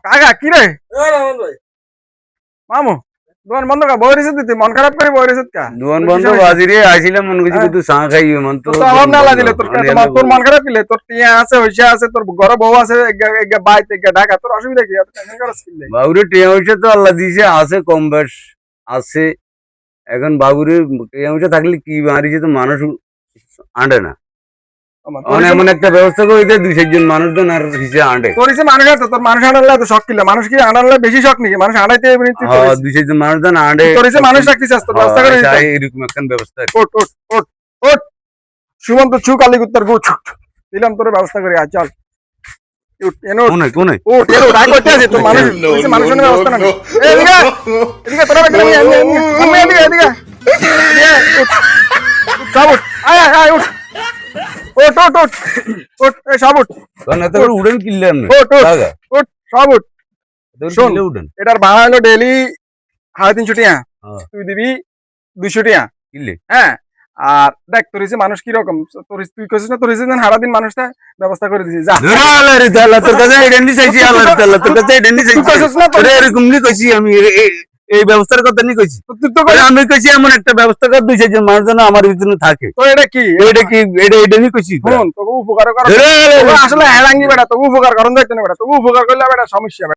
কাকা কি রে মামু দোকান বন্ধ কা বই রিসিট দিতে মন খারাপ করে বই রিসিট কা দোকান বন্ধ বাজিরে আইছিলাম মন কিছু একটু চা খাইও মন তো অভাব না লাগিলে তোর তোর মন খারাপ কিলে তোর টিয়া আছে হইছে আছে তোর ঘরে বউ আছে এক বাইত এক ঢাকা তোর অসুবিধা কি টেনশন করছ কিলে বাবুরে টিয়া হইছে তো আল্লাহ দিছে আছে কম বেশ আছে এখন বাবুরে টিয়া হইছে থাকলে কি মারিছে তো মানুষ আন্ডে না এমন একটা ব্যবস্থা করে দিতে 2-4 মানুষজন আর হিসেবে আন্ডে তোর হিসেবে মানুষ আছে তোর মানুষ আনালে তো শখ কিলে মানুষ কি আনালে বেশি শখ নাকি মানুষ আনাইতে এমনিতে হ্যাঁ 2-4 মানুষজন আন্ডে তোর হিসেবে মানুষ রাখছিস তো ব্যবস্থা করে দিতে এরকম একটা ব্যবস্থা ওট ওট ওট ওট সুমন্ত ছু কালীগুত্তার গো ছুট দিলাম তোর ব্যবস্থা করে আয় চল এনো কোনে ও তেরো রাগ করতে আছে তো মানুষ মানুষের ব্যবস্থা না এদিকে এদিকে তোরা বেটা আমি এদিকে এদিকে সব উঠ আয় আয় উঠ ওট ওট ওট ওট এই সব উঠ কারণ এত করে উড়েন কিনলে আপনি ওট ওট সব উঠ শোন উড়েন এটার ভাড়া হলো ডেইলি 350 টাকা তুই দিবি 200 টাকা কিনলে হ্যাঁ আর দেখ তোর হিসেবে মানুষ কিরকম তুই কইছিস না তোর হিসেবে সারাদিন মানুষটা ব্যবস্থা করে দিছিস যা তোর কাছে এডেন্ডি চাইছি আল্লাহ তাআলা তোর কাছে এডেন্ডি চাইছি তোর এরকম নি কইছি আমি এই ব্যবস্থার কথা নি কইছি তুই তো আমি কইছি এমন একটা ব্যবস্থা কর 2-4 মানুষ যেন আমার ভিতরে থাকে তো এটা কি এটা নি কইছি শুন তোকে উপকার কর আসলে হেরাঙ্গি বেটা তোকে উপকার করন দেখতে না বেটা তোকে উপকার করলে বেটা সমস্যা